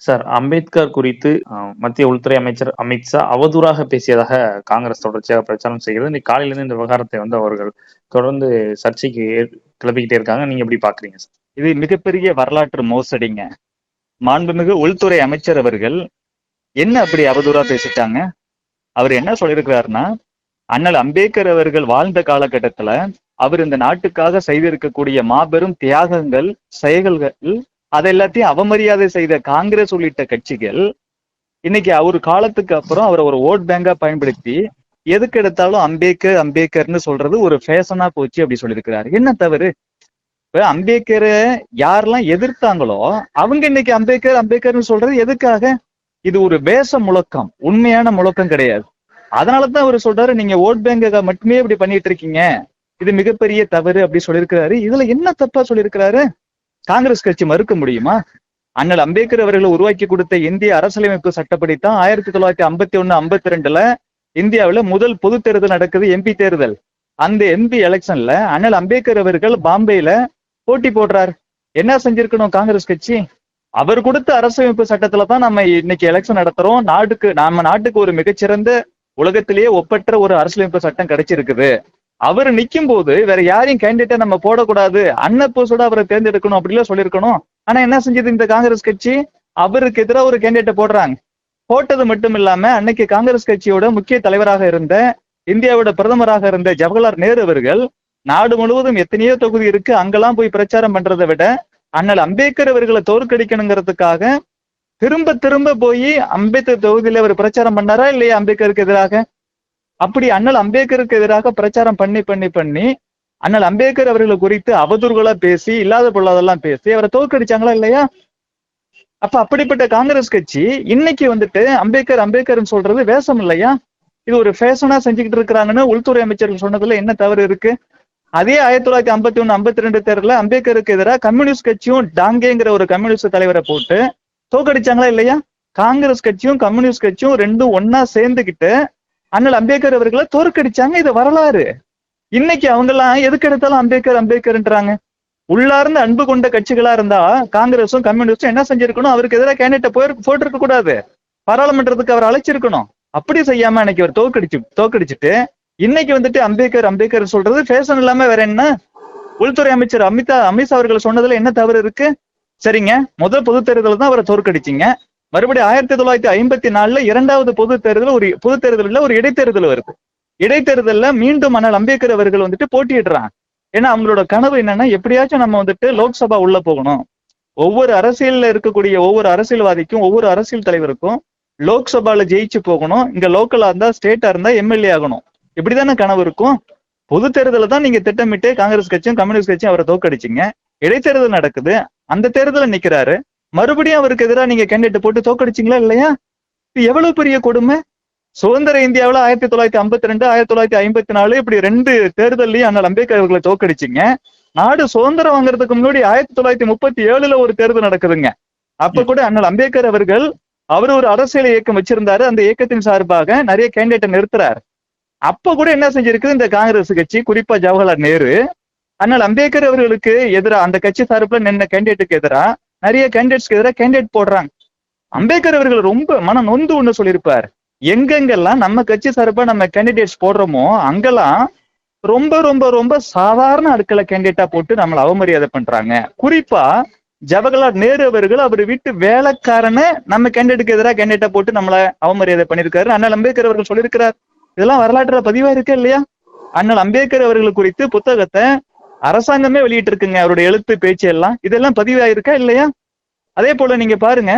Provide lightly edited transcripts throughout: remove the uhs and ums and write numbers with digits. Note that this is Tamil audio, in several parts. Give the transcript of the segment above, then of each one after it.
சார், அம்பேத்கர் குறித்து மத்திய உள்துறை அமைச்சர் அமித்ஷா அவதூறாக பேசியதாக காங்கிரஸ் தொடர்ச்சியாக பிரச்சாரம் செய்கிறது. இன்னைக்கு காலையிலேருந்து இந்த விவகாரத்தை அவர்கள் தொடர்ந்து சர்ச்சைக்கு கிளப்பிக்கிட்டே இருக்காங்க. நீங்க எப்படி பாக்குறீங்க சார்? இது மிகப்பெரிய வரலாற்று மோசடிங்க. மாண்புமிகு உள்துறை அமைச்சர் அவர்கள் என்ன அப்படி அவதூறா பேசிட்டாங்க? அவர் என்ன சொல்லியிருக்கிறாருன்னா, அண்ணல் அம்பேத்கர் அவர்கள் வாழ்ந்த காலகட்டத்துல அவர் இந்த நாட்டுக்காக செய்திருக்கக்கூடிய மாபெரும் தியாகங்கள், செயல்கள், அதை எல்லாத்தையும் அவமரியாதை செய்த காங்கிரஸ் உள்ளிட்ட கட்சிகள் இன்னைக்கு அவர் காலத்துக்கு அப்புறம் அவரை ஒரு ஓட் பேங்கா பயன்படுத்தி எதுக்கு எடுத்தாலும் அம்பேத்கர் அம்பேத்கர்னு சொல்றது ஒரு ஃபேஷனா போச்சு அப்படி சொல்லியிருக்கிறாரு. என்ன தவறு? இப்ப அம்பேத்கரை யாரெல்லாம் எதிர்த்தாங்களோ அவங்க இன்னைக்கு அம்பேத்கர் அம்பேத்கர்னு சொல்றது எதுக்காக? இது ஒரு வேஷ முழக்கம், உண்மையான முழக்கம் கிடையாது. அதனாலதான் அவர் சொல்றாரு, நீங்க ஓட் பேங்க மட்டுமே இப்படி பண்ணிட்டு இருக்கீங்க, இது மிகப்பெரிய தவறு அப்படி சொல்லியிருக்கிறாரு. இதுல என்ன தப்பா சொல்லியிருக்கிறாரு? காங்கிரஸ் கட்சி மறுக்க முடியுமா? அண்ணல் அம்பேத்கர் அவர்களை உருவாக்கி கொடுத்த இந்திய அரசியலமைப்பு சட்டப்படித்தான் 1951-52 இந்தியாவில முதல் பொது தேர்தல் நடக்குது, எம்பி தேர்தல். அந்த எம்பி எலெக்ஷன்ல அண்ணல் அம்பேத்கர் அவர்கள் பாம்பேல போட்டி போடுறார். என்ன செஞ்சிருக்கணும் காங்கிரஸ் கட்சி? அவர் கொடுத்த அரசியலமைப்பு சட்டத்துல தான் நம்ம இன்னைக்கு எலெக்ஷன் நடத்துறோம். நம்ம நாட்டுக்கு ஒரு மிகச்சிறந்த, உலகத்திலேயே ஒப்பற்ற ஒரு அரசியலமைப்பு சட்டம் கிடைச்சிருக்குது. அவர் நிக்கும் போது வேற யாரையும் கேண்டிடேட்டா நம்ம போடக்கூடாது, அன்னப்போசோட அவரை தேர்ந்தெடுக்கணும் அப்படிலாம் சொல்லியிருக்கணும். ஆனா என்ன செஞ்சது இந்த காங்கிரஸ் கட்சி? அவருக்கு எதிராக ஒரு கேண்டிடேட்டை போடுறாங்க. போட்டது மட்டும் இல்லாம அன்னைக்கு காங்கிரஸ் கட்சியோட முக்கிய தலைவராக இருந்த, இந்தியாவோட பிரதமராக இருந்த ஜவஹர்லால் நேரு அவர்கள் நாடு முழுவதும் எத்தனையோ தொகுதி இருக்கு, அங்கெல்லாம் போய் பிரச்சாரம் பண்றதை விட அண்ணல் அம்பேத்கர் அவர்களை தோற்கடிக்கணுங்கிறதுக்காக திரும்ப திரும்ப போய் அம்பேத்கர் தொகுதியில அவர் பிரச்சாரம் பண்ணாரா இல்லையா? அம்பேத்கருக்கு எதிராக அப்படி அண்ணல் அம்பேத்கருக்கு எதிராக பிரச்சாரம் பண்ணி அண்ணல் அம்பேத்கர் அவர்களை குறித்து அவதூறுகளா பேசி, இல்லாத பொருளாதெல்லாம் பேசி அவரை தோற்கடிச்சாங்களா இல்லையா? அப்ப அப்படிப்பட்ட காங்கிரஸ் கட்சி இன்னைக்கு அம்பேத்கர் அம்பேத்கர்னு சொல்றது வேஷம் இல்லையா? இது ஒரு ஃபேஷனா செஞ்சுக்கிட்டு இருக்கிறாங்கன்னு உள்துறை அமைச்சர்கள் சொன்னதுல என்ன தவறு இருக்கு? அதே 1951-52 தேர்தல அம்பேத்கருக்கு எதிராக கம்யூனிஸ்ட் கட்சியும் டாங்கேங்கிற ஒரு கம்யூனிஸ்ட் தலைவரை போட்டு தோற்கடிச்சாங்களா இல்லையா? காங்கிரஸ் கட்சியும் கம்யூனிஸ்ட் கட்சியும் ரெண்டும் ஒன்னா சேர்ந்துகிட்டு அண்ணல் அம்பேத்கர் அவர்களை தோற்கடிச்சாங்க. இது வரலாறு. இன்னைக்கு அவங்க எல்லாம் எதுக்கு எடுத்தாலும் அம்பேத்கர் அம்பேத்கர்ன்றாங்க. உள்ளார்ந்து அன்பு கொண்ட கட்சிகளா இருந்தா காங்கிரஸும் கம்யூனிஸ்டும் என்ன செஞ்சிருக்கணும்? அவருக்கு எதிராக கேண்டிடேட் போட்டிருக்க கூடாது, பாராளுமன்றத்துக்கு அவர் அழைச்சிருக்கணும். அப்படி செய்யாம இன்னைக்கு அவர் தோற்கடிச்சுட்டு இன்னைக்கு அம்பேத்கர் அம்பேத்கர் சொல்றது ஃபேஷன் இல்லாம வேற என்ன? உள்துறை அமைச்சர் அமித்ஷா அவர்கள் சொன்னதுல என்ன தவறு இருக்கு? சரிங்க, முதல் பொது தேர்தல் தான் அவரை தோற்கடிச்சிங்க. மறுபடியும் 1954 இரண்டாவது பொது தேர்தல் ஒரு இடைத்தேர்தல் வருது. இடைத்தேர்தல்ல மீண்டும் அண்ணல் அம்பேத்கர் அவர்கள் போட்டியிடுறாங்க. ஏன்னா அவங்களோட கனவு என்னன்னா, எப்படியாச்சும் நம்ம லோக்சபா உள்ள போகணும். ஒவ்வொரு அரசியல்ல இருக்கக்கூடிய ஒவ்வொரு அரசியல்வாதிக்கும், ஒவ்வொரு அரசியல் தலைவருக்கும் லோக்சபால ஜெயிச்சு போகணும். இங்க லோக்கலா இருந்தா, ஸ்டேட்டா இருந்தா எம்எல்ஏ ஆகணும். இப்படிதானே கனவு இருக்கும். பொது தேர்தல தான் நீங்க திட்டமிட்டு காங்கிரஸ் கட்சியும் கம்யூனிஸ்ட் கட்சியும் அவரை தோற்கடிச்சிங்க. இடைத்தேர்தல் நடக்குது, அந்த தேர்தல நிக்கிறாரு, மறுபடியும் அவருக்கு எதிராக நீங்க கேண்டிடேட் போட்டு தோற்கடிச்சிங்களா இல்லையா? இது எவ்வளவு பெரிய கொடுமை. சுதந்திர இந்தியாவில 1952, 1954 இப்படி 2 தேர்தலையும் அண்ணல் அம்பேத்கர் அவர்களை தோற்கடிச்சிங்க. நாடு சுதந்திரம் வாங்குறதுக்கு முன்னாடி 1937 ஒரு தேர்தல் நடக்குதுங்க. அப்ப கூட அண்ணல் அம்பேத்கர் அவர்கள் ஒரு அரசியல் இயக்கம் வச்சிருந்தாரு. அந்த இயக்கத்தின் சார்பாக நிறைய கேண்டிடேட்டை நிறுத்துறாரு. அப்ப கூட என்ன செஞ்சிருக்கு இந்த காங்கிரஸ் கட்சி, குறிப்பா ஜவஹர்லால் நேரு அண்ணல் அம்பேத்கர் அவர்களுக்கு எதிராக, அந்த கட்சி சார்பில் நின்ன கேண்டிடேட்டுக்கு எதிராக நிறைய கேண்டிடேட்ஸ்க்கு எதிராக கேண்டிடேட் போடுறாங்க. அம்பேத்கர் அவர்கள் ரொம்ப மனம் நொந்து ஒண்ணு சொல்லியிருப்பார், எங்கெங்கெல்லாம் நம்ம கட்சி சார்பா நம்ம கேண்டிடேட்ஸ் போடுறோமோ அங்கெல்லாம் ரொம்ப ரொம்ப ரொம்ப சாதாரண ஆட்களை கேண்டிடேட்டா போட்டு நம்மளை அவமரியாதை பண்றாங்க. குறிப்பா ஜவஹர்லால் நேரு அவர்கள் அவர் வீட்டு வேலைக்காரனை நம்ம கேண்டிடேட்டுக்கு எதிராக கேண்டிடேட்டா போட்டு நம்மளை அவமரியாதை பண்ணியிருக்காரு அண்ணல் அம்பேத்கர் அவர்கள் சொல்லியிருக்கிறார். இதெல்லாம் வரலாற்றுல பதிவா இருக்கா இல்லையா? அண்ணல் அம்பேத்கர் அவர்கள் குறித்து புத்தகத்தை அரசாங்கமே வெளியிட்டு இருக்குங்க, அவருடைய எழுத்து பேச்சு எல்லாம். இதெல்லாம் பதிவாயிருக்கா இல்லையா? அதே போல நீங்க பாருங்க,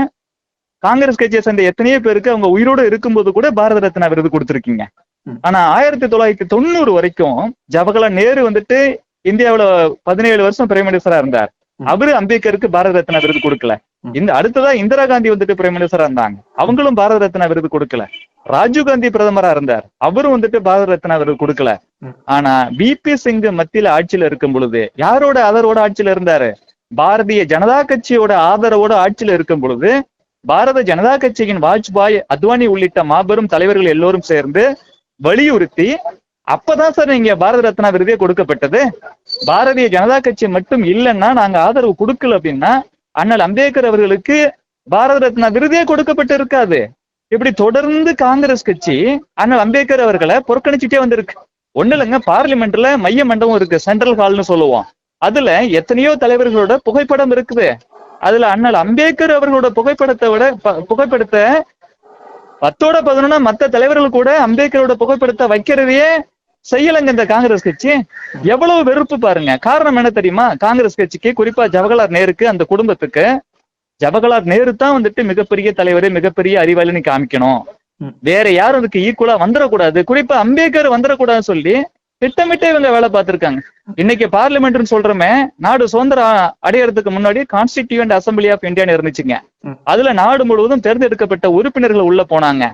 காங்கிரஸ் கட்சியை சேர்ந்த எத்தனையோ பேருக்கு அவங்க உயிரோடு இருக்கும்போது கூட பாரத ரத்னா விருது கொடுத்துருக்கீங்க. ஆனா 1990 வரைக்கும் ஜவஹர்லால் நேரு இந்தியாவில 17 வருஷம் பிரைம் மினிஸ்டரா இருந்தார். அவரு அம்பேத்கருக்கு பாரத ரத்னா விருது கொடுக்கல. அடுத்ததா இந்திரா காந்தி பிரைம் மினிஸ்டரா இருந்தாங்க, அவங்களும் பாரத ரத்னா விருது கொடுக்கல. ராஜீவ் காந்தி பிரதமரா இருந்தார், அவரும் பாரத ரத்னா விருது கொடுக்கல. ஆனா பிபி சிங் மத்தியில ஆட்சியில இருக்கும் பொழுது யாரோட ஆதரவோட ஆட்சியில இருந்தாரு? பாரதிய ஜனதா கட்சியோட ஆதரவோட ஆட்சியில இருக்கும் பொழுது பாரத ஜனதா கட்சியின் வாஜ்பாய், அத்வானி உள்ளிட்ட மாபெரும் தலைவர்கள் எல்லோரும் சேர்ந்து வலியுறுத்தி அப்பதான் சார் இங்க பாரத ரத்னா விருதே கொடுக்கப்பட்டது. பாரதிய ஜனதா கட்சி மட்டும் இல்லைன்னா, நாங்க ஆதரவு கொடுக்கல அப்படின்னா அண்ணல் அம்பேத்கர் அவர்களுக்கு பாரத ரத்னா விருதே கொடுக்கப்பட்டு இருக்காது. இப்படி தொடர்ந்து காங்கிரஸ் கட்சி அண்ணல் அம்பேத்கர் அவர்களை புறக்கணிச்சுட்டே வந்திருக்கு. ஒண்ணு இல்லைங்க, பார்லிமெண்ட்ல மைய மண்டபம் இருக்கு, சென்ட்ரல் ஹால்னு சொல்லுவோம். அதுல எத்தனையோ தலைவர்களோட புகைப்படம் இருக்குது. அதுல அண்ணல் அம்பேத்கர் அவர்களோட புகைப்படத்தை 10-11 மத்த தலைவர்கள் கூட அம்பேத்கரோட புகைப்படத்தை வைக்கிறதையே செய்யலங்க இந்த காங்கிரஸ் கட்சி. எவ்வளவு வெறுப்பு பாருங்க. காரணம் என்ன தெரியுமா? காங்கிரஸ் கட்சிக்கு, குறிப்பா ஜவஹர்லால் நேருக்கு, அந்த குடும்பத்துக்கு ஜவஹர்லால் நேரு தான் வந்துட்டு மிகப்பெரிய தலைவர், மிகப்பெரிய அறிவாளின்னு காமிக்கணும். வேற யாரும் அதுக்கு ஈக்குவலா வந்துடக்கூடாது, குறிப்பா அம்பேத்கர் வந்துடக்கூடாதுன்னு சொல்லி திட்டமிட்டே இவங்க வேலை பார்த்திருக்காங்க. இன்னைக்கு பார்லிமெண்ட்னு சொல்றோமே, நாடு சுதந்திரம் அடையறதுக்கு முன்னாடி கான்ஸ்டிடியூயன்ட் அசம்பிளி ஆஃப் இந்தியான்னு இருந்துச்சுங்க. அதுல நாடு முழுவதும் தேர்ந்தெடுக்கப்பட்ட உறுப்பினர்கள் உள்ள போனாங்க.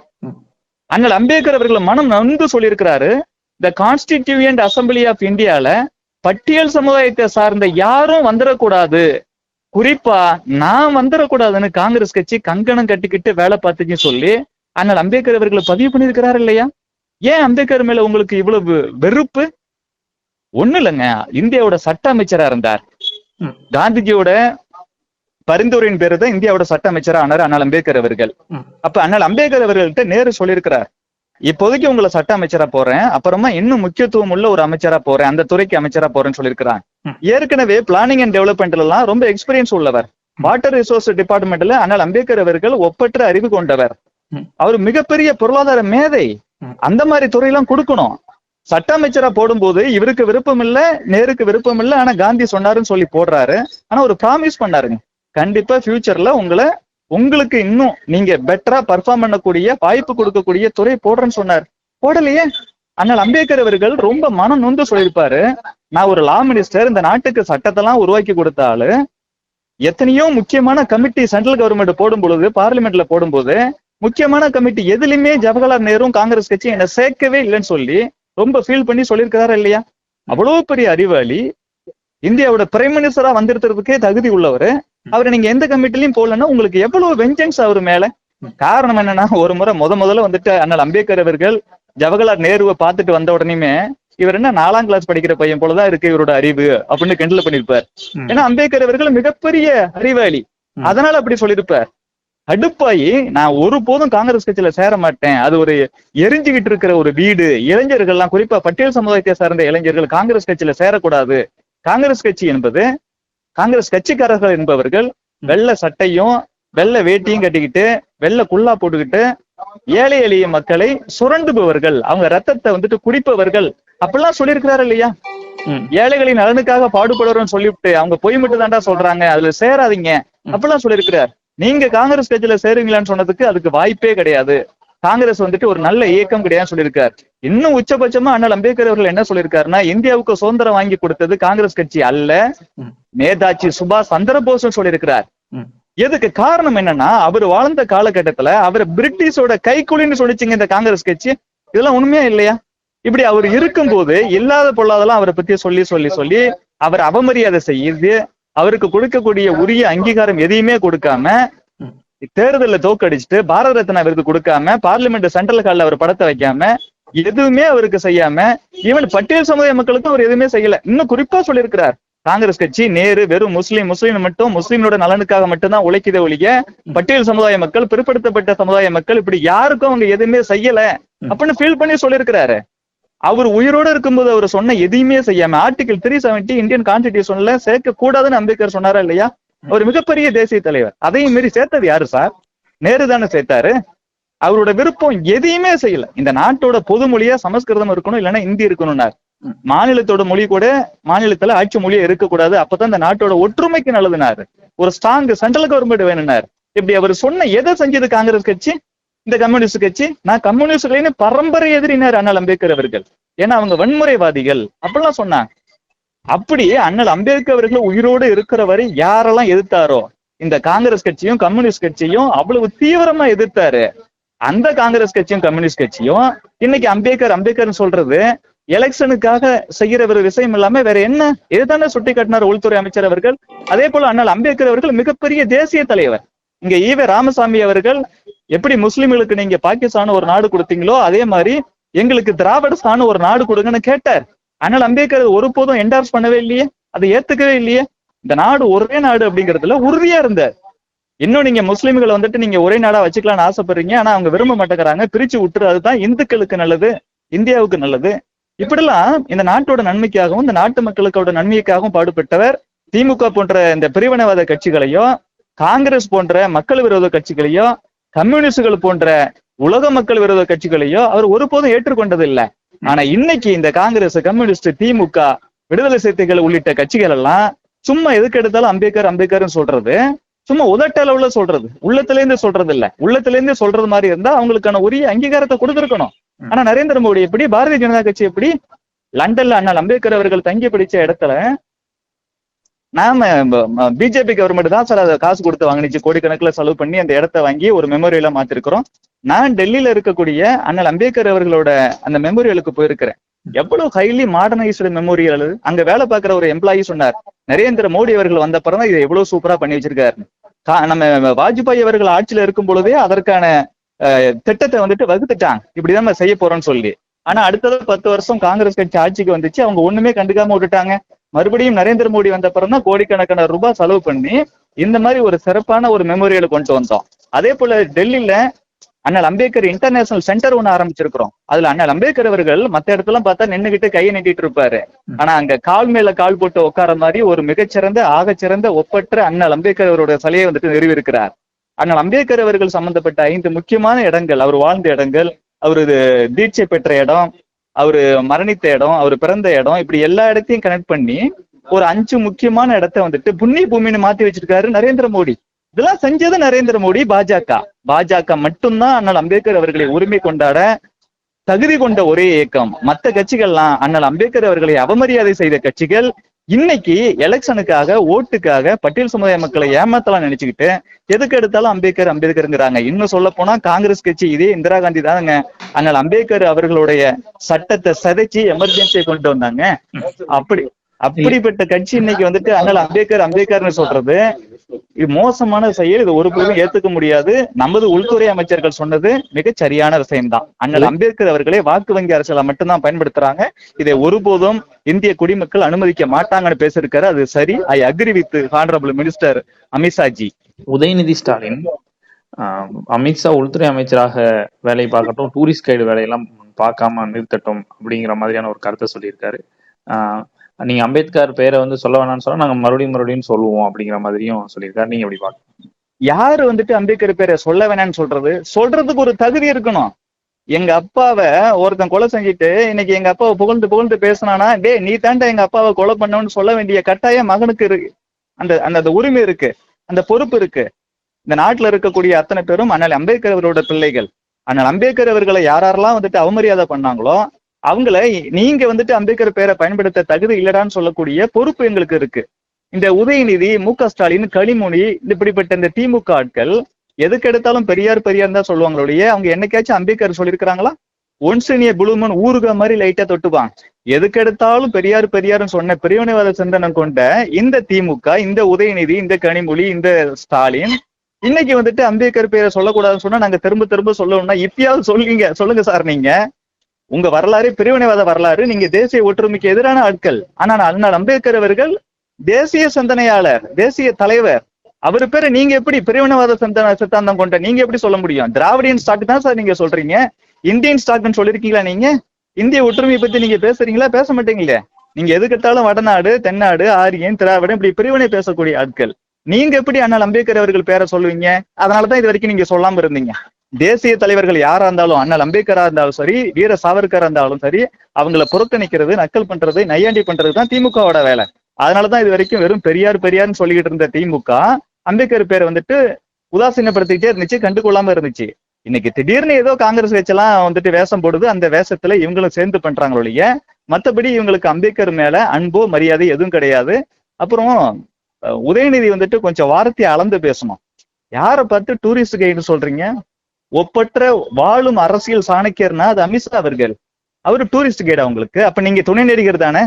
அண்ணல் அம்பேத்கர் அவர்கள் மனம் நன்கு சொல்லியிருக்கிறாரு, இந்த கான்ஸ்டிடியூயன்ட் அசம்பிளி ஆஃப் இந்தியால பட்டியல் சமுதாயத்தை சார்ந்த யாரும் வந்துடக்கூடாது, குறிப்பா நான் வந்துடக்கூடாதுன்னு காங்கிரஸ் கட்சி கங்கணம் கட்டிக்கிட்டு வேலை பார்த்துச்சுன்னு சொல்லி அண்ணல் அம்பேத்கர் அவர்களை பதிவு பண்ணியிருக்கிறாரு இல்லையா? ஏன் அம்பேத்கர் மேல உங்களுக்கு இவ்வளவு வெறுப்பு? ஒண்ணு இல்லைங்க, இந்தியாவோட சட்ட அமைச்சரா இருந்தார். காந்திஜியோட பரிந்துரையின் பேரு தான் இந்தியாவோட சட்ட அமைச்சரா ஆனார் அண்ணல் அம்பேத்கர் அவர்கள். அப்ப அண்ணல் அம்பேத்கர் அவர்கள்ட்ட நேரு சொல்லியிருக்கிறார், இப்போதைக்கு உங்களை சட்ட அமைச்சரா போறேன், அப்புறமா இன்னும் முக்கியத்துவம் உள்ள ஒரு அமைச்சரா போறேன், அந்த துறைக்கு அமைச்சரா போறேன்னு சொல்லியிருக்கிறாங்க. ஏற்கனவே பிளானிங் அண்ட் டெவலப்மெண்ட்ல எல்லாம் ரொம்ப எக்ஸ்பீரியன்ஸ் உள்ளவர். வாட்டர் ரிசோர்ஸ் டிபார்ட்மெண்ட்ல அண்ணல் அம்பேத்கர் அவர்கள் ஒப்பற்ற அறிவு கொண்டவர். அவர் மிகப்பெரிய பொருளாதார மேதை. அந்த மாதிரி துறையெல்லாம் கொடுக்கணும். சட்ட அமைச்சரா போடும்போது இவருக்கு விருப்பம் இல்ல, நேருக்கு விருப்பம் இல்ல, ஆனா காந்தி சொன்னாருன்னு சொல்லி போடுறாரு. ஆனா ஒரு ப்ராமிஸ் பண்ணாருங்க, கண்டிப்பா ஃபியூச்சர்ல உங்களுக்கு இன்னும் நீங்க பெட்டரா பர்ஃபார்ம் பண்ணக்கூடிய வாய்ப்பு கொடுக்கக்கூடிய துறை போடுறேன்னு சொன்னார். போடலையே. அண்ணல் அம்பேத்கர் அவர்கள் ரொம்ப மனம் நொந்து சொல்லியிருப்பாரு, நான் ஒரு லா மினிஸ்டர், இந்த நாட்டுக்கு சட்டத்தெல்லாம் உருவாக்கி கொடுத்தாலு, எத்தனையோ முக்கியமான கமிட்டி சென்ட்ரல் கவர்மெண்ட் போடும் பொழுது, பார்லிமெண்ட்ல போடும்போது முக்கியமான கமிட்டி எதுலையுமே ஜவஹர்லால் நேரும் காங்கிரஸ் கட்சி என்ன சேர்க்கவே இல்லைன்னு சொல்லி ரொம்ப ஃபீல் பண்ணி சொல்லியிருக்கிறாரா இல்லையா? அவ்வளவு பெரிய அறிவாளி, இந்தியாவோட பிரைம் மினிஸ்டரா வந்திருக்கிறதுக்கே தகுதி உள்ளவர். அவரை நீங்க எந்த கமிட்டிலையும் போடலன்னா உங்களுக்கு எவ்வளவு வெஞ்சன்ஸ் அவர் மேல. காரணம் என்னன்னா, ஒரு முறை முதல்ல வந்துட்டு அண்ணல் அம்பேத்கர் அவர்கள் ஜவஹர்லால் நேருவை பார்த்துட்டு வந்த உடனேயுமே, இவர் என்ன 4ஆம் கிளாஸ் படிக்கிற பையன் போலதான் இருக்கு இவரோட அறிவு அப்படின்னு கிண்டல் பண்ணிருப்பார். ஏன்னா அம்பேத்கர் அவர்கள் மிகப்பெரிய அறிவாளி, அதனால அப்படி சொல்லியிருப்பார். அடுப்பாயி நான் ஒருபோதும் காங்கிரஸ் கட்சியில சேர மாட்டேன், அது ஒரு எரிஞ்சுகிட்டு இருக்கிற ஒரு வீடு, இளைஞர்கள்லாம் குறிப்பா பட்டியல் சமுதாயத்தை சார்ந்த இளைஞர்கள் காங்கிரஸ் கட்சியில சேரக்கூடாது. காங்கிரஸ் கட்சி என்பது, காங்கிரஸ் கட்சிக்காரர்கள் என்பவர்கள் வெள்ளை சட்டையும் வெள்ளை வேட்டியும் கட்டிக்கிட்டு வெள்ளை குல்லா போட்டுக்கிட்டு ஏழை எளிய மக்களை சுரண்டுபவர்கள், அவங்க ரத்தத்தை வந்துட்டு குடிப்பவர்கள் அப்படிலாம் சொல்லியிருக்கிறாரு இல்லையா? ஏழைகளின் நலனுக்காக பாடுபடுறோம்னு சொல்லிவிட்டு அவங்க பொய் மட்டும் தாண்டா சொல்றாங்க, அதுல சேராதீங்க அப்படிலாம் சொல்லியிருக்கிறார். நீங்க காங்கிரஸ் கட்சியில சேருவீங்களான்னு சொன்னதுக்கு அதுக்கு வாய்ப்பே கிடையாது. காங்கிரஸ் வந்துட்டு ஒரு நல்ல இயக்கம் கிடையாது சொல்லியிருக்காரு. இன்னும் உச்சபட்சமா அண்ணல் அம்பேத்கர் அவர்கள் என்ன சொல்லியிருக்காருன்னா, இந்தியாவுக்கு சுதந்திரம் வாங்கி கொடுத்தது காங்கிரஸ் கட்சி அல்ல, நேதாஜி சுபாஷ் சந்திர போஸ் சொல்லியிருக்கிறார். எதுக்கு காரணம் என்னன்னா, அவர் வாழ்ந்த காலகட்டத்துல அவர் பிரிட்டிஷோட கைக்குலின்னு சொல்லிச்சுங்க இந்த காங்கிரஸ் கட்சி. இதெல்லாம் உண்மையா இல்லையா? இப்படி அவர் இருக்கும்போது இல்லாத பொல்லாதெல்லாம் அவரை பத்தி சொல்லி அவர் அவமரியாதை செய்யுது. அவருக்கு கொடுக்கக்கூடிய உரிய அங்கீகாரம் எதையுமே கொடுக்காம, தேர்தலில் தோக்கடிச்சுட்டு பாரத ரத்னா விருது கொடுக்காம, பார்லிமெண்ட் சென்ட்ரல் ஹால்ல அவர் படத்தை வைக்காம, எதுவுமே அவருக்கு செய்யாம, ஈவன் பட்டியல் சமுதாய மக்களுக்கும் அவர் எதுவுமே செய்யல. இன்னும் குறிப்பா சொல்லியிருக்கிறார், காங்கிரஸ் கட்சி நேரு வெறும் முஸ்லீம் மட்டும் முஸ்லீமோட நலனுக்காக மட்டும்தான் உழைக்குதே ஒழிய பட்டியல் சமுதாய மக்கள், பிற்படுத்தப்பட்ட சமுதாய மக்கள் இப்படி யாருக்கும் அவங்க எதுவுமே செய்யல அப்படின்னு ஃபீல் பண்ணி சொல்லியிருக்கிறாரு. அவர் உயிரோடு இருக்கும்போது அவர் சொன்ன எதையுமே செய்யாம ஆர்டிகல் 370 இந்தியன் கான்ஸ்டிடியூஷன்ல சேர்க்க கூடாதுன்னு அம்பேத்கர் சொன்னாரா இல்லையா? அவர் மிகப்பெரிய தேசிய தலைவர். அதையும் மீறி சேர்த்தது யாரு சார்? நேரு தானே சேர்த்தாரு. அவரோட விருப்பம் எதையுமே செய்யல. இந்த நாட்டோட பொது மொழியா சமஸ்கிருதம் இருக்கணும், இல்லைன்னா இந்தி இருக்கணும்னார். மாநிலத்தோட மொழி கூட மாநிலத்துல ஆட்சி மொழியா இருக்கக்கூடாது, அப்பதான் இந்த நாட்டோட ஒற்றுமைக்கு நல்லதுனாரு. ஒரு ஸ்ட்ராங் சென்ட்ரல் கவர்மெண்ட் வேணும்னாரு. இப்படி அவர் சொன்ன எதை செஞ்சது காங்கிரஸ் கட்சி? இந்த கம்யூனிஸ்ட் கட்சி. நான் கம்யூனிஸ்ட்களின்னு பரம்பரை எதிரினார் அண்ணல் அம்பேத்கர் அவர்கள். ஏன்னா அவங்க வன்முறைவாதிகள் அப்படிலாம் சொன்னாங்க. அப்படி அண்ணல் அம்பேத்கர் அவர்கள் உயிரோடு இருக்கிற வரை யாரெல்லாம் எதிர்த்தாரோ இந்த காங்கிரஸ் கட்சியும் கம்யூனிஸ்ட் கட்சியும் அவ்வளவு தீவிரமா எதிர்த்தாரு. அந்த காங்கிரஸ் கட்சியும் கம்யூனிஸ்ட் கட்சியும் இன்னைக்கு அம்பேத்கர் சொல்றது எலெக்ஷனுக்காக செய்யற ஒரு விஷயம் இல்லாம வேற என்ன? இதுதானே சுட்டி காட்டினார் உள்துறை அமைச்சர் அவர்கள். அதே போல அண்ணல் அம்பேத்கர் அவர்கள் மிகப்பெரிய தேசிய தலைவர். இங்க ஈவே ராமசாமி அவர்கள் எப்படி முஸ்லிம்களுக்கு நீங்க பாகிஸ்தான் ஒரு நாடு கொடுத்தீங்களோ அதே மாதிரி எங்களுக்கு திராவிடஸ்தான் ஒரு நாடு கொடுங்கன்னு கேட்டார். அண்ணல் அம்பேத்கர் ஒருபோதும் என்டார்ஸ் பண்ணவே இல்லையே, அதை ஏத்துக்கவே இல்லையே. இந்த நாடு ஒரே நாடு அப்படிங்கிறதுல உறுதியா இருந்தார். இன்னும் நீங்க முஸ்லிம்களை வந்துட்டு நீங்க ஒரே நாடா வச்சுக்கலாம்னு ஆசைப்படுறீங்க, ஆனா அவங்க விரும்ப மாட்டேங்கிறாங்க. பிரிச்சு விட்டுரு, அதுதான் இந்துக்களுக்கு நல்லது, இந்தியாவுக்கு நல்லது. இப்படிலாம் இந்த நாட்டோட நன்மைக்காகவும் இந்த நாட்டு மக்களுக்கோட நன்மைக்காகவும் பாடுபட்டவர் திமுக போன்ற இந்த பிரிவினைவாத கட்சிகளையோ, காங்கிரஸ் போன்ற மக்கள் விரோத கட்சிகளையோ, கம்யூனிஸ்டுகள் போன்ற உலக மக்கள் விரோத கட்சிகளையோ அவர் ஒருபோதும் ஏற்றுக்கொண்டது இல்லை. ஆனா இன்னைக்கு இந்த காங்கிரஸ், கம்யூனிஸ்ட், திமுக, விடுதலை சிறுத்தைகள் உள்ளிட்ட கட்சிகள் எல்லாம் சும்மா எதுக்கு எடுத்தாலும் அம்பேத்கர் அம்பேத்கர்னு சொல்றது, சும்மா உதட்டளவுல சொல்றது, உள்ளத்துல இருந்து சொல்றது இல்ல. உள்ளத்துல இருந்து சொல்றது மாதிரி இருந்தா அவங்களுக்கான உரிய அங்கீகாரத்தை கொடுத்திருக்கணும். ஆனா நரேந்திர மோடி எப்படி, பாரதிய ஜனதா கட்சி எப்படி, லண்டன்ல அண்ணல் அம்பேத்கர் அவர்கள் தங்கி பிடிச்ச இடத்துல நாம பிஜேபி கவர்மெண்ட் தான் சார் அதை காசு கொடுத்து வாங்கினுச்சு, கோடிக்கணக்கில் செலவு பண்ணி அந்த இடத்த வாங்கி ஒரு மெமோரியலா மாத்திருக்கிறோம். நான் டெல்லியில இருக்கக்கூடிய அண்ணல் அம்பேத்கர் அவர்களோட அந்த மெமோரியலுக்கு போயிருக்கிறேன். எவ்வளவு ஹைலி மாடர்னைஸ்டு மெமோரியல். அங்க வேலை பார்க்கிற ஒரு எம்ப்ளாயி சொன்னார், நரேந்திர மோடி அவர்கள் வந்த பிறகு இதை எவ்வளவு சூப்பரா பண்ணி வச்சிருக்காரு. நம்ம வாஜ்பாய் அவர்கள் ஆட்சியில இருக்கும் பொழுதே அதற்கான திட்டத்தை வந்துட்டு வகுத்துட்டாங்க, இப்படிதான் செய்ய போறோம்னு சொல்லி. ஆனா அடுத்தது 10 வருஷம் காங்கிரஸ் கட்சி ஆட்சிக்கு வந்துச்சு, அவங்க ஒண்ணுமே கண்டுக்காம விட்டுட்டாங்க. மறுபடியும் நரேந்திர மோடி வந்த பிறகு தான் கோடிக்கணக்கான ரூபாய் செலவு பண்ணி இந்த மாதிரி ஒரு சிறப்பான ஒரு மெமோரியலை கொண்டு வந்தோம். அதே போல டெல்லியில அண்ணல் அம்பேத்கர் இன்டர்நேஷனல் சென்டர் ஒண்ணு ஆரம்பிச்சிருக்கிறோம். அதுல அண்ணல் அம்பேத்கர் அவர்கள் மத்த இடத்துல பார்த்தா நின்னுகிட்டு கையை நீட்டிட்டு இருப்பாரு. ஆனா அங்க கால் மேல கால் போட்டு உட்கார மாதிரி ஒரு மிகச்சிறந்த, ஆகச்சிறந்த, ஒப்பற்ற அண்ணல் அம்பேத்கர் அவருடைய சிலையை வந்துட்டு நிறுவி இருக்கிறார். அண்ணல் அம்பேத்கர் அவர்கள் சம்பந்தப்பட்ட 5 முக்கியமான இடங்கள், அவர் வாழ்ந்த இடங்கள், அவரு தீட்சை பெற்ற இடம், அவரு மரணித்த இடம், அவரு பிறந்த இடம், இப்படி எல்லா இடத்தையும் கனெக்ட் பண்ணி ஒரு 5 முக்கியமான இடத்த வந்துட்டு புண்ணிய பூமின்னு மாத்தி வச்சிருக்காரு நரேந்திர மோடி. இதெல்லாம் செஞ்சது நரேந்திர மோடி, பாஜக மட்டும்தான் அண்ணல் அம்பேத்கர் அவர்களை உரிமை கொண்டாட தகுதி கொண்ட ஒரே இயக்கம். மற்ற கட்சிகள்லாம் அண்ணல் அம்பேத்கர் அவர்களை அவமரியாதை செய்த கட்சிகள். இன்னைக்கு எலெக்ஷனுக்காக, ஓட்டுக்காக பட்டியல் சமுதாய மக்களை ஏமாத்தலாம் நினைச்சுக்கிட்டு எதுக்கு எடுத்தாலும் அம்பேத்கர் அம்பேத்கருங்கிறாங்க. இன்னும் சொல்ல போனா காங்கிரஸ் கட்சி இதே இந்திரா காந்தி தானுங்க அண்ணல் அம்பேத்கர் அவர்களுடைய சட்டத்தை சிதைச்சு எமர்ஜென்சியை கொண்டு வந்தாங்க. அப்படிப்பட்ட கட்சி இன்னைக்கு வந்துட்டு அண்ணல் அம்பேத்கர் அம்பேத்கர்னு சொல்றது இது மோசமான செயல். இது ஒருபோதும் ஏத்துக்க முடியாது. நமது உள்துறை அமைச்சர்கள் சொன்னது மிகச் சரியான விஷயம்தான். அண்ணல் அம்பேத்கர் அவர்களே வாக்கு வங்கி அரசியலை மட்டும்தான் பயன்படுத்துறாங்க. இதை ஒருபோதும் இந்திய குடிமக்கள் அனுமதிக்க மாட்டாங்கன்னு பேசியிருக்காரு. அது சரி. I agree with honourable minister Amit Shah ji. Udhayanidhi Stalin Amit Shah உள்துறை அமைச்சராக வேலை பார்க்கட்டும், டூரிஸ்ட் கைடு வேலையெல்லாம் பார்க்காம நிறுத்தட்டும் அப்படிங்கிற மாதிரியான ஒரு கருத்தை சொல்லியிருக்காரு. நீங்க அம்பேத்கர் பேரை வந்து சொல்ல வேணாம்னு சொன்னா நாங்க மறுபடியும் சொல்லுவோம் அப்படிங்கிற மாதிரியும் சொல்லியிருக்காரு. நீங்க எப்படி பாக்க? யாரு வந்துட்டு அம்பேத்கர் பேரை சொல்ல வேணாம்னு சொல்றதுக்கு ஒரு தகுதி இருக்கணும். எங்க அப்பாவை ஒருத்தன் கொலை செஞ்சுட்டு இன்னைக்கு எங்க அப்பாவை புகழ்ந்து பேசினானா, டே நீ தாண்டா எங்க அப்பாவை கொலை பண்ணணும்னு சொல்ல வேண்டிய கட்டாயம் மகனுக்கு இருக்கு. அந்த உரிமை இருக்கு, அந்த பொறுப்பு இருக்கு. இந்த நாட்டுல இருக்கக்கூடிய அத்தனை பேரும் அண்ணல் அம்பேத்கர் அவரோட பிள்ளைகள். அண்ணல் அம்பேத்கர் அவர்களை யாரெல்லாம் வந்துட்டு அவமரியாதை பண்ணாங்களோ அவங்கள நீங்க வந்துட்டு அம்பேத்கர் பேரை பயன்படுத்த தகுதி இல்லடான்னு சொல்லக்கூடிய பொறுப்பு எங்களுக்கு இருக்கு. இந்த உதயநிதி, மு.க. ஸ்டாலின், கனிமொழி, இப்படிப்பட்ட இந்த திமுக ஆட்கள் எதுக்கு எடுத்தாலும் பெரியார் தான் சொல்லுவாங்களுடைய, அவங்க என்னைக்காச்சும் அம்பேத்கர் சொல்லியிருக்கிறாங்களா? Once in a blue moon ஊருகா மாதிரி லைட்டா தொட்டுப்பாங்க. எதுக்கு எடுத்தாலும் பெரியார்னு சொன்ன பிரிவினைவாத சிந்தனம் கொண்ட இந்த திமுக, இந்த உதயநிதி, இந்த கனிமொழி, இந்த ஸ்டாலின் இன்னைக்கு வந்துட்டு அம்பேத்கர் பேரை சொல்லக்கூடாதுன்னு சொன்னா நாங்க திரும்ப சொல்லணும்னா இப்பயாவது சொல்லுங்க சார். நீங்க உங்க வரலாறு பிரிவினைவாத வரலாறு, நீங்க தேசிய ஒற்றுமைக்கு எதிரான ஆட்கள். ஆனா அண்ணல் அம்பேத்கர் அவர்கள் தேசிய சிந்தனையாளர், தேசிய தலைவர். அவரு பேரை நீங்க எப்படி பிரிவினைவாத சித்தாந்தம் கொண்ட நீங்க எப்படி சொல்ல முடியும்? திராவிடியன் ஸ்டாக் தான் சார் நீங்க சொல்றீங்க. இந்தியன் ஸ்டாக்னு சொல்லிருக்கீங்களா? நீங்க இந்திய ஒற்றுமையை பத்தி நீங்க பேசுறீங்களா? பேச மாட்டீங்களே. நீங்க எதுக்கிட்டாலும் வடநாடு, தென்னாடு, ஆரியன், திராவிடம் இப்படி பிரிவினை பேசக்கூடிய ஆட்கள். நீங்க எப்படி அண்ணல் அம்பேத்கர் அவர்கள் பேரை சொல்லுவீங்க? அதனாலதான் இது வரைக்கும் நீங்க சொல்லாம இருந்தீங்க. தேசிய தலைவர்கள் யாரா இருந்தாலும், அண்ணல் அம்பேத்கரா இருந்தாலும் சரி, வீர சாவர்கரா இருந்தாலும் சரி, அவங்கள புறக்கணிக்கிறது, நக்கல் பண்றது, நையாண்டி பண்றதுதான் திமுகவோட வேலை. அதனாலதான் இது வரைக்கும் வெறும் பெரியார்னு சொல்லிக்கிட்டு இருந்த திமுக அம்பேத்கர் பேரை வந்துட்டு உதாசீனப்படுத்திக்கிட்டே இருந்துச்சு, கண்டுகொள்ளாம இருந்துச்சு. இன்னைக்கு திடீர்னு ஏதோ காங்கிரஸ் கட்சியெல்லாம் வந்துட்டு வேஷம் போடுது. அந்த வேஷத்துல இவங்களும் சேர்ந்து பண்றாங்களொழிய மற்றபடி இவங்களுக்கு அம்பேத்கர் மேல அன்போ மரியாதை எதுவும் கிடையாது. அப்புறம் உதயநிதி வந்துட்டு கொஞ்சம் வார்த்தையை அளந்து பேசணும். யாரை பார்த்து டூரிஸ்ட் கைடு சொல்றீங்க? ஒப்பற்ற வாழும் அரசியல் சாணக்கியர்னா அது அமித்ஷா அவர்கள். அவரு டூரிஸ்ட் கைடு அவங்களுக்கு. அப்ப நீங்க துணை நடிகர் தானே.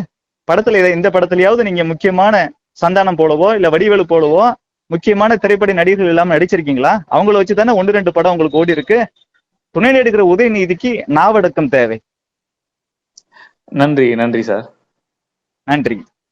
படத்துல இந்த படத்துலயாவது நீங்க முக்கியமான சந்தானம் போலவோ இல்ல வடிவேலு போலவோ முக்கியமான திரைப்பட நடிகர்கள் இல்லாம நடிச்சிருக்கீங்களா? அவங்கள வச்சுதானே 1-2 படம் உங்களுக்கு ஓடி இருக்கு. துணை நடிகர் உதயநிதிக்கு நாவடக்கம் தேவை. நன்றி சார். நன்றி.